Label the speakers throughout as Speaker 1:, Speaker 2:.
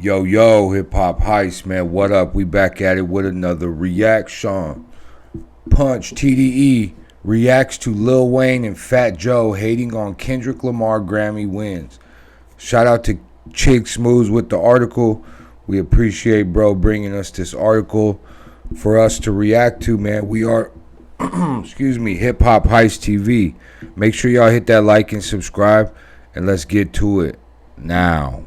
Speaker 1: Yo, yo, hip hop heist, man. What up? We back at it with another reaction. Punch TDE reacts to Lil Wayne and Fat Joe hating on Kendrick Lamar Grammy wins. Shout out to Chick Smooths with the article. We appreciate bro bringing us this article for us to react to, man. We are, excuse me, Hip Hop Heist TV. Make sure y'all hit that like and subscribe, and let's get to it now.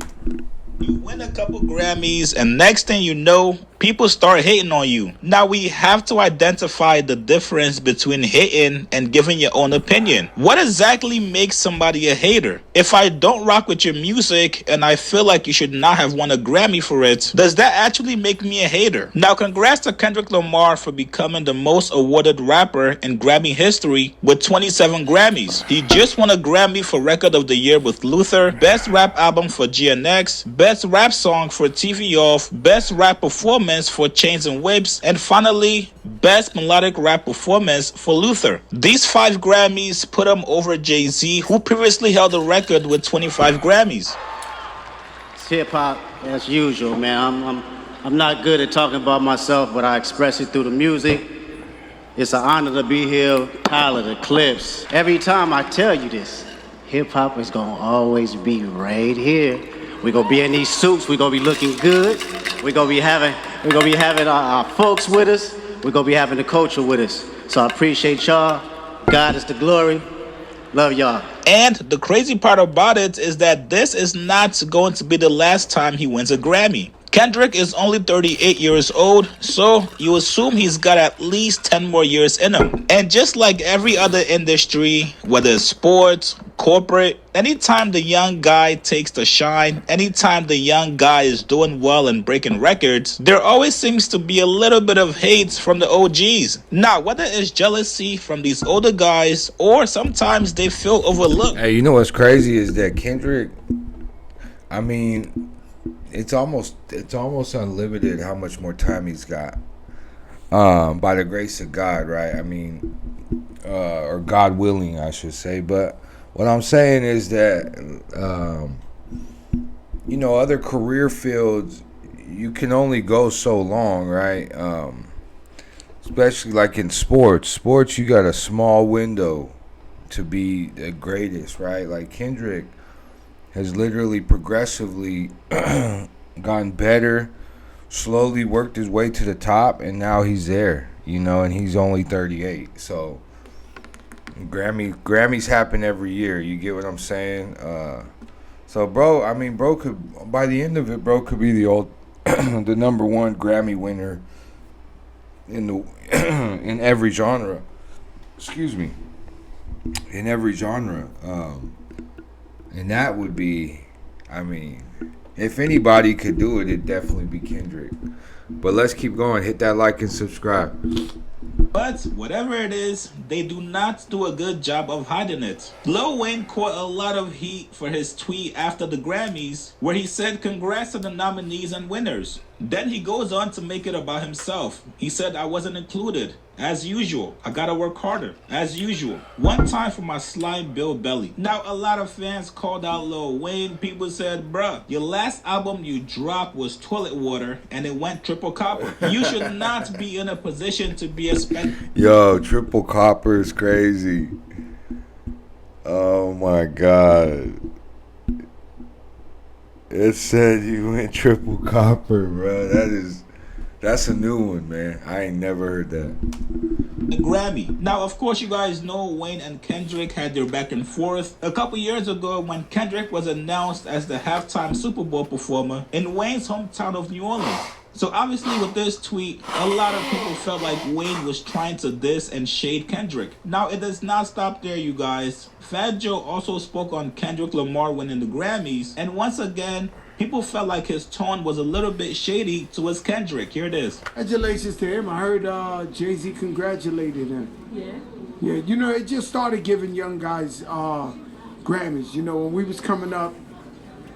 Speaker 2: You win a couple Grammys, and next thing you know, people start hating on you. Now we have to identify the difference between hating and giving your own opinion. What exactly makes somebody a hater? If I don't rock with your music and I feel like you should not have won a Grammy for it, does that actually make me a hater? Now congrats to Kendrick Lamar for becoming the most awarded rapper in Grammy history with 27 Grammys. He just won a Grammy for Record of the Year with Luther, Best Rap Album for GNX, Best Rap Song for TV Off, Best Rap Performance for Chains and Whips, and finally, Best Melodic Rap Performance for Luther. These 5 Grammys put him over Jay-Z, who previously held the record with 25 Grammys.
Speaker 3: It's hip-hop as usual, man. I'm not good at talking about myself, but I express it through the music. It's an honor to be here, Pilot Eclipse. Every time I tell you this, hip-hop is gonna always be right here. We're gonna be in these suits, we're gonna be looking good. We're gonna be having our folks with us. We're gonna be having the culture with us. So I appreciate y'all. God is the glory. Love y'all.
Speaker 2: And the crazy part about it is that this is not going to be the last time he wins a Grammy. Kendrick is only 38 years old, so you assume he's got at least 10 more years in him. And just like every other industry, whether it's sports, corporate, anytime the young guy takes the shine, anytime the young guy is doing well and breaking records, there always seems to be a little bit of hate from the OGs. Now, whether it's jealousy from these older guys or sometimes they feel overlooked.
Speaker 1: Hey, you know what's crazy is that Kendrick, I mean, it's almost unlimited how much more time he's got. By the grace of God, right? I mean, or God willing, I should say. But what I'm saying is that, you know, other career fields, you can only go so long, right? Especially like in sports. Sports, you got a small window to be the greatest, right? Like Kendrick has literally progressively gotten better, slowly worked his way to the top, and now he's there, you know, and he's only 38. So Grammys happen every year, you get what I'm saying? So bro, I mean, bro could, by the end of it, bro could be the #1 Grammy winner in in every genre. Excuse me. In every genre. And that would be, I mean, if anybody could do it, it'd definitely be Kendrick. But let's keep going. Hit that like and subscribe.
Speaker 2: But whatever it is, they do not do a good job of hiding it. Lil Wayne caught a lot of heat for his tweet after the Grammys, where he said congrats to the nominees and winners. Then he goes on to make it about himself. He said, I wasn't included. As usual, I gotta work harder. As usual. One time for my slime Bill Belly. Now, a lot of fans called out Lil Wayne. People said, bruh, your last album you dropped was Toilet Water and it went triple copper. You should not be in a position to be expected.
Speaker 1: Yo, triple copper is crazy. Oh my God. It said you went triple copper, bro. That's a new one, man. I ain't never heard that.
Speaker 2: A Grammy. Now, of course, you guys know Wayne and Kendrick had their back and forth a couple years ago when Kendrick was announced as the halftime Super Bowl performer in Wayne's hometown of New Orleans. So obviously with this tweet, a lot of people felt like Wayne was trying to diss and shade Kendrick. Now, it does not stop there, you guys. Fat Joe also spoke on Kendrick Lamar winning the Grammys, and once again, people felt like his tone was a little bit shady towards Kendrick. Here it is.
Speaker 4: Congratulations to him. I heard Jay-Z congratulated him.
Speaker 5: Yeah.
Speaker 4: Yeah, you know, it just started giving young guys Grammys. You know, when we was coming up,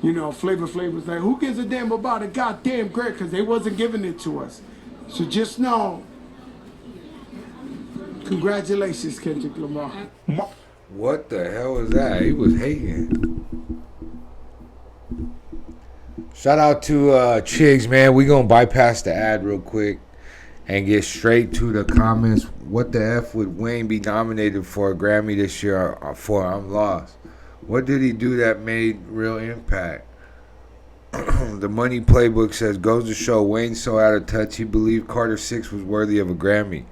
Speaker 4: you know, Flavor Flav was like, who gives a damn about a goddamn Grammy? Because they wasn't giving it to us. So just know, congratulations, Kendrick Lamar.
Speaker 1: What the hell was that? He was hating. Shout out to Chigs, man. We gonna bypass the ad real quick and get straight to the comments. What the F would Wayne be nominated for a Grammy this year for I'm Lost? What did he do that made real impact? The Money Playbook says, goes to show Wayne's so out of touch he believed Carter 6 was worthy of a Grammy.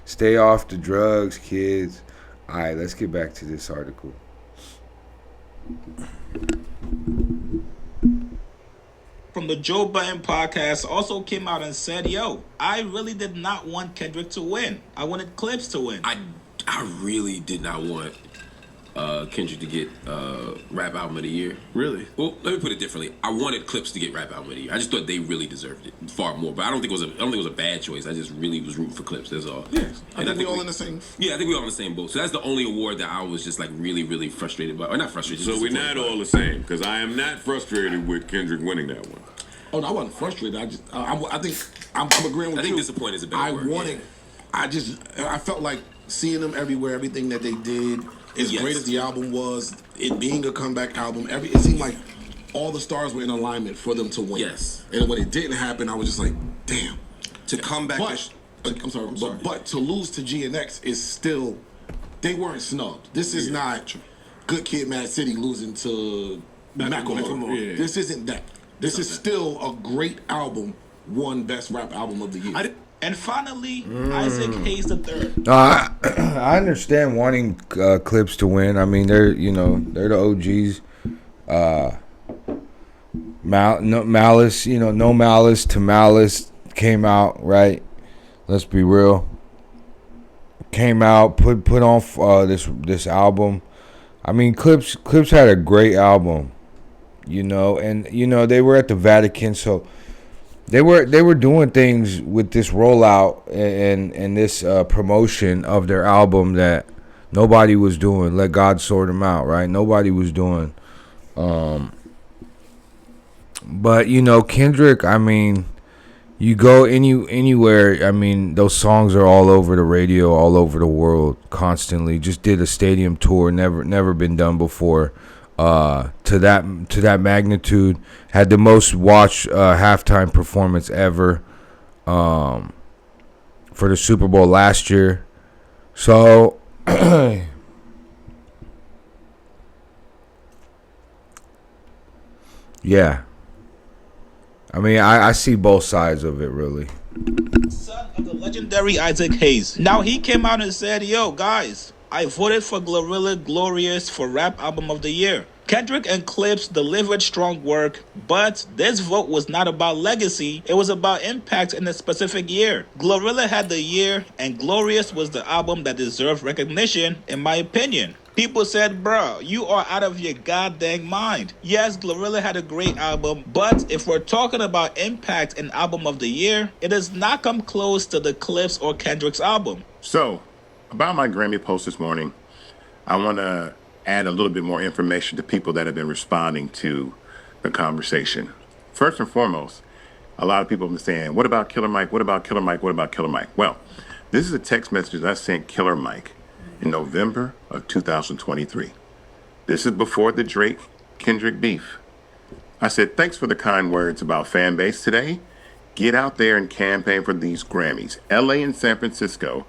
Speaker 1: Stay off the drugs, kids. Alright, let's get back to this article.
Speaker 2: From the Joe Budden podcast also came out and said, yo, I really did not want Kendrick to win. I wanted Clips to win.
Speaker 5: I really did not want Kendrick to get Rap Album of the Year.
Speaker 6: Really?
Speaker 5: Well, let me put it differently. I wanted Clips to get Rap Album of the Year. I just thought they really deserved it far more. But I don't think it was a bad choice. I just really was rooting for Clips. That's all.
Speaker 6: Yeah. I think we all in the same.
Speaker 5: Yeah, I think we all in the same boat. So that's the only award that I was just like really, really frustrated by. Or not frustrated.
Speaker 6: So we're not all the same, because I am not frustrated with Kendrick winning that one. Oh no, I wasn't frustrated. I think I'm agreeing with you.
Speaker 5: I think disappointed is a better word.
Speaker 6: I felt like seeing them everywhere. Everything that they did, as great as the album was, it being a comeback album. It seemed like all the stars were in alignment for them to win.
Speaker 5: Yes.
Speaker 6: And when it didn't happen, I was just like, damn.
Speaker 5: To come back.
Speaker 6: I'm sorry. But to lose to GNX is still, they weren't snubbed. This is not Good Kid, Mad City losing to Macklemore. Yeah. This isn't that. This is still a great album, won Best Rap Album of the Year.
Speaker 2: And finally, Isaac Hayes III.
Speaker 1: I understand wanting Clips to win. I mean, they're the OGs. Malice, No Malice to Malice came out, right? Let's be real. Came out, put on this album. I mean, Clips had a great album. And they were at the Vatican, so they were doing things with this rollout and this promotion of their album that nobody was doing. Let God sort them out, right? Nobody was doing. But Kendrick, I mean, you go anywhere. I mean, those songs are all over the radio, all over the world, constantly. Just did a stadium tour, never been done before. To that magnitude, had the most watched halftime performance ever for the Super Bowl last year. So yeah, I mean, I see both sides of it, really.
Speaker 2: Son of the legendary Isaac Hayes. Now he came out and said, yo, guys, I voted for Glorilla Glorious for Rap Album of the Year. Kendrick and Clips delivered strong work, but this vote was not about legacy, it was about impact in a specific year. Glorilla had the year, and Glorious was the album that deserved recognition, in my opinion. People said, bro, you are out of your goddamn mind. Yes, Glorilla had a great album, but if we're talking about impact in Album of the Year, it does not come close to the Clips or Kendrick's album.
Speaker 7: So, about my Grammy post this morning, I want to add a little bit more information to people that have been responding to the conversation. First and foremost, a lot of people have been saying, what about Killer Mike? What about Killer Mike? What about Killer Mike? Well, this is a text message I sent Killer Mike in November of 2023. This is before the Drake-Kendrick beef. I said, thanks for the kind words about fan base today. Get out there and campaign for these Grammys. LA and San Francisco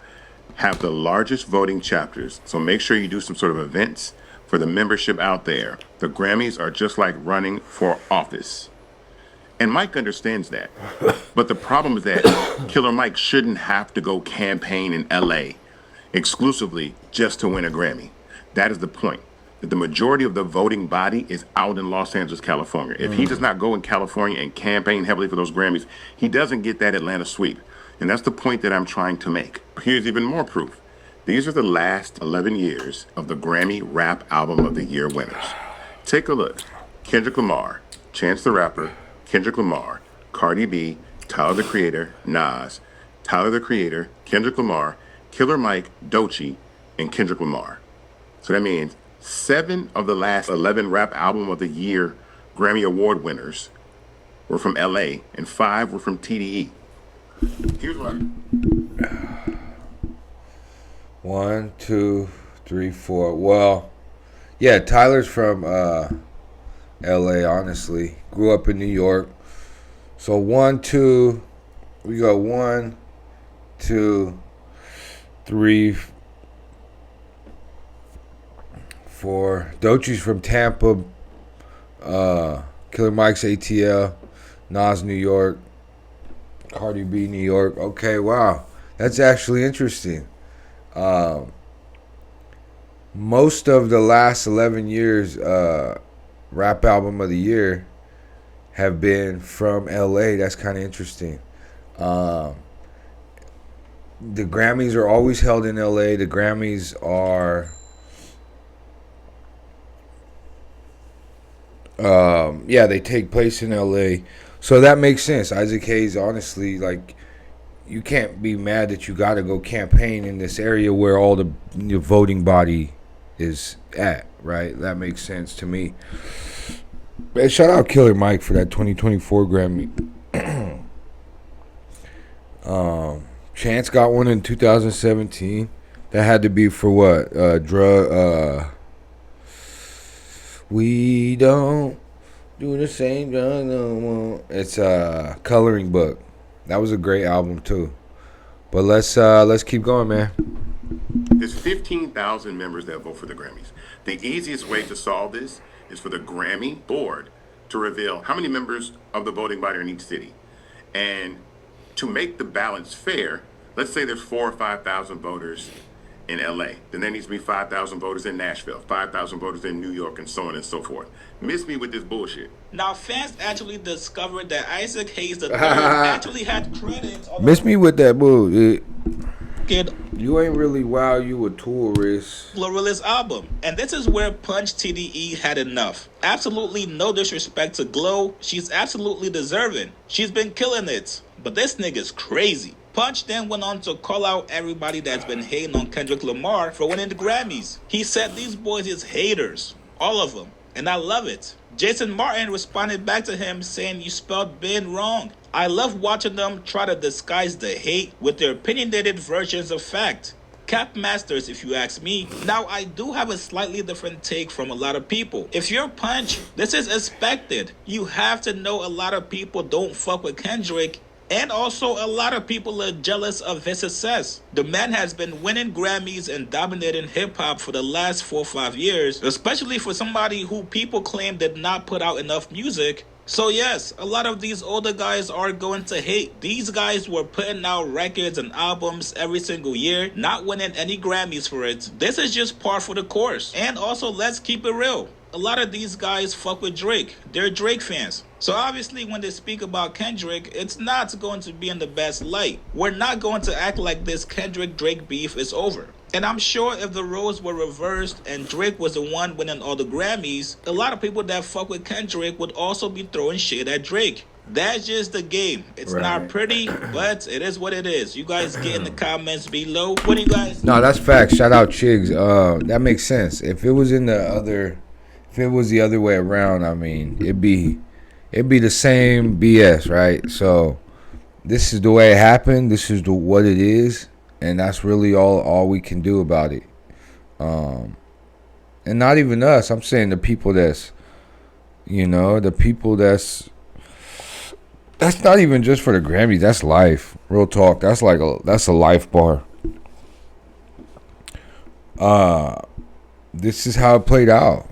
Speaker 7: have the largest voting chapters, so make sure you do some sort of events for the membership out there. The Grammys are just like running for office. And Mike understands that. But the problem is that Killer Mike shouldn't have to go campaign in LA exclusively just to win a Grammy. That is the point. That the majority of the voting body is out in Los Angeles, California. If he does not go in California and campaign heavily for those Grammys, he doesn't get that Atlanta sweep. And that's the point that I'm trying to make. Here's even more proof. These are the last 11 years of the Grammy Rap Album of the Year winners. Take a look. Kendrick Lamar, Chance the Rapper, Kendrick Lamar, Cardi B, Tyler the Creator, Nas, Tyler the Creator, Kendrick Lamar, Killer Mike, Doechii, and Kendrick Lamar. So that means 7 of the last 11 Rap Album of the Year Grammy Award winners were from LA, and 5 were from TDE. Here's what
Speaker 1: 1, 2, 3, 4. Well, yeah, Tyler's from LA, honestly. Grew up in New York. So 1, 2, we got 1, 2, 3, 4. Dochi's from Tampa. Killer Mike's ATL. Nas, New York. Cardi B, New York. Okay, wow. That's actually interesting. Most of the last 11 years rap album of the year have been from LA. That's kind of interesting. The Grammys are always held in LA. The Grammys are they take place in LA. So that makes sense. Isaac Hayes, honestly, like, you can't be mad that you got to go campaign in this area where all the voting body is at, right? That makes sense to me. Man, shout out Killer Mike for that 2024 Grammy. Chance got one in 2017. That had to be for what? We don't do the same drug no more. It's a Coloring Book. That was a great album too. But let's keep going, man.
Speaker 7: There's 15,000 members that vote for the Grammys. The easiest way to solve this is for the Grammy board to reveal how many members of the voting body are in each city. And to make the balance fair, let's say there's 4,000 or 5,000 voters in LA. Then there needs to be 5,000 voters in Nashville, 5,000 voters in New York, and so on and so forth. Miss me with this bullshit.
Speaker 2: Now, fans actually discovered that Isaac Hayes III actually had credits on
Speaker 1: Miss me with that bull. You ain't really wow, you a tourist.
Speaker 2: Glorilla's album. And this is where Punch TDE had enough. Absolutely no disrespect to Glow. She's absolutely deserving. She's been killing it. But this nigga's crazy. Punch then went on to call out everybody that's been hating on Kendrick Lamar for winning the Grammys. He said these boys is haters. All of them. And I love it. Jason Martin responded back to him saying you spelled Ben wrong. I love watching them try to disguise the hate with their opinionated versions of fact. Cap masters, if you ask me. Now, I do have a slightly different take from a lot of people. If you're Punch, this is expected. You have to know a lot of people don't fuck with Kendrick, and also a lot of people are jealous of his success. The man has been winning Grammys and dominating hip-hop for the last 4 or 5 years, especially for somebody who people claim did not put out enough music. So yes, a lot of these older guys are going to hate. These guys were putting out records and albums every single year, not winning any Grammys for it. This is just par for the course. And also, let's keep it real. A lot of these guys fuck with Drake. They're Drake fans. So obviously when they speak about Kendrick, it's not going to be in the best light. We're not going to act like this Kendrick-Drake beef is over. And I'm sure if the roles were reversed and Drake was the one winning all the Grammys, a lot of people that fuck with Kendrick would also be throwing shit at Drake. That's just the game. It's not pretty, but it is what it is. You guys get in the comments below. What do you guys...
Speaker 1: No, that's facts. Shout out Chigs. That makes sense. If it was the other way around, I mean, it'd be the same BS, right? So this is the way it happened. This is what it is, and that's really all we can do about it. And not even us. I'm saying the people that's not even just for the Grammys. That's life. Real talk. That's a life bar. This is how it played out.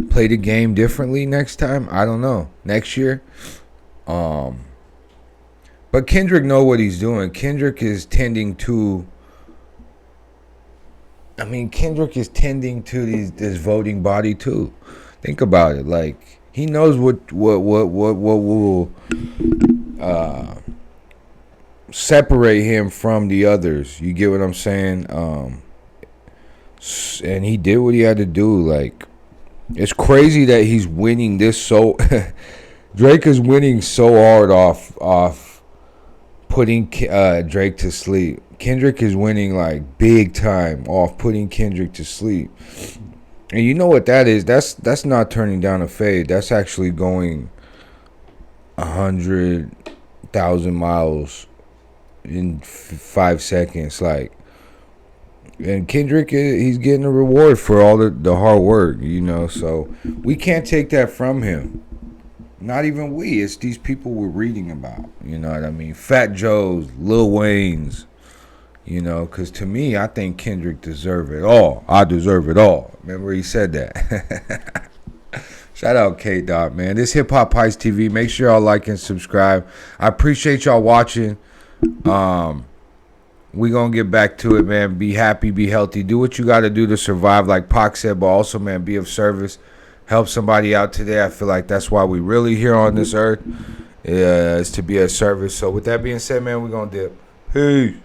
Speaker 1: Play the game differently next time. I don't know. Next year. But Kendrick know what he's doing. Kendrick is tending to this voting body too. Think about it. Like, he knows what will separate him from the others. You get what I'm saying? And he did what he had to do. Like, it's crazy that he's winning this so Drake is winning so hard off putting Drake to sleep. Kendrick is winning like big time off putting Kendrick to sleep. And you know what that is? That's not turning down a fade. That's actually going 100,000 miles in 5 seconds. Like, And Kendrick, he's getting a reward for all the hard work, you know. So we can't take that from him. Not even we. It's these people we're reading about. You know what I mean? Fat Joe's, Lil Wayne's. You know, because to me, I think Kendrick deserve it all. I deserve it all. Remember he said that. Shout out K-Dot, man. This Hip Hop Heist TV. Make sure y'all like and subscribe. I appreciate y'all watching. We gonna get back to it, man. Be happy, be healthy. Do what you got to do to survive, like Pac said, but also, man, be of service. Help somebody out today. I feel like that's why we really here on this earth, is to be of service. So with that being said, man, we're gonna dip. Peace.